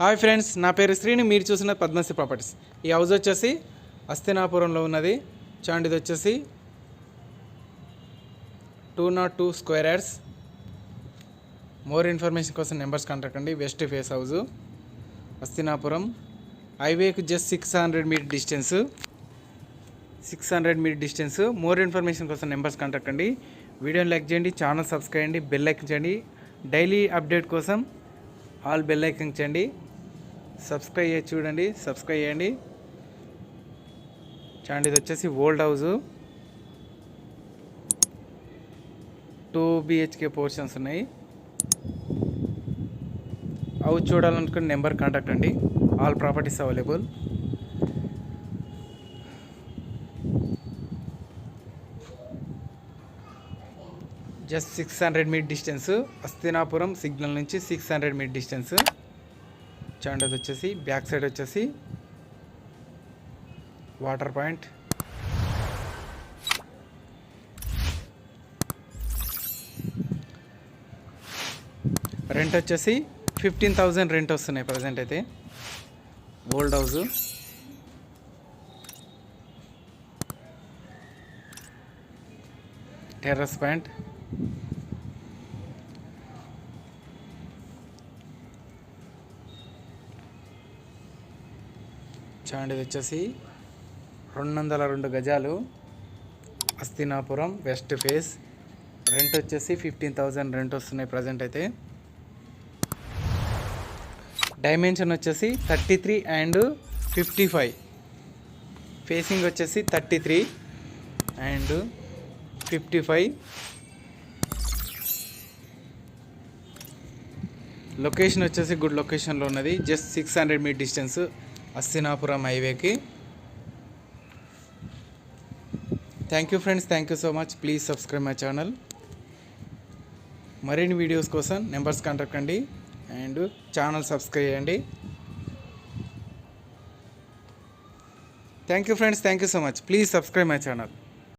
Hi friends, నా పేరు శ్రీని. మీరు చూసిన పద్మశ్రీ ప్రాపర్టీస్. ఈ హౌస్ వచ్చేసి హస్తినాపురంలో ఉన్నది. చూడండి, ఇది వచ్చేసి 202 స్క్వేర్ యార్డ్స్. మోర్ ఇన్ఫర్మేషన్ కోసం నెంబర్స్ కాంటాక్ట్ అండి. West face house, Hastinapuram. హైవేకు just 600 meter distance. 600 meter distance. More information కోసం నెంబర్స్ కాంటాక్ట్ అండి. వీడియోని లైక్ చేయండి, ఛానల్ సబ్స్క్రైబ్ చేయండి, బెల్ ఐకాన్ చేయండి. డైలీ అప్డేట్ కోసం ఆల్ బెల్ ఐకాన్ చేయండి. సబ్స్క్రైబ్ చేసి చూడండి, సబ్స్క్రైబ్ చేయండి. చూడండి, ఇది వచ్చేసి ఓల్డ్ హౌస్. 2 BHK పోర్షన్స్ ఉన్నాయి. హౌస్ చూడాలనుకున్న నెంబర్ కాంటాక్ట్ అండి. All properties available. Just 600 meter distance. Hastinapuram signal నుంచి 600 మీటర్ డిస్టెన్స్. చూడండి, అది వచ్చేసి బ్యాక్ సైడ్ వచ్చేసి వాటర్ పాయింట్. రెంట్ వచ్చేసి 15,000 రెంట్ వస్తున్నాయి ప్రజెంట్ అయితే. Old house. Terrace point. చూడండి, ఇది వచ్చేసి 202 గజాలు. Hastinapuram west face. రెంట్ వచ్చేసి 15,000 రెంట్ వస్తున్నాయి ప్రజెంట్ అయితే. డైమెన్షన్ వచ్చేసి 33 అండ్ 55. ఫేసింగ్ వచ్చేసి 33 అండ్ 55. లొకేషన్ వచ్చేసి గుడ్ లొకేషన్లో ఉన్నది. జస్ట్ 600 మీటర్ డిస్టెన్స్ హస్తినాపురం హైవేకి. Thank you friends, thank you so much. Please subscribe my channel. మరిన్ని వీడియోస్ కోసం నెంబర్స్ కాంటాక్ట్ అండి అండ్ ఛానల్ సబ్స్క్రైబ్ చేయండి. Thank you friends, thank you so much. Please subscribe my channel.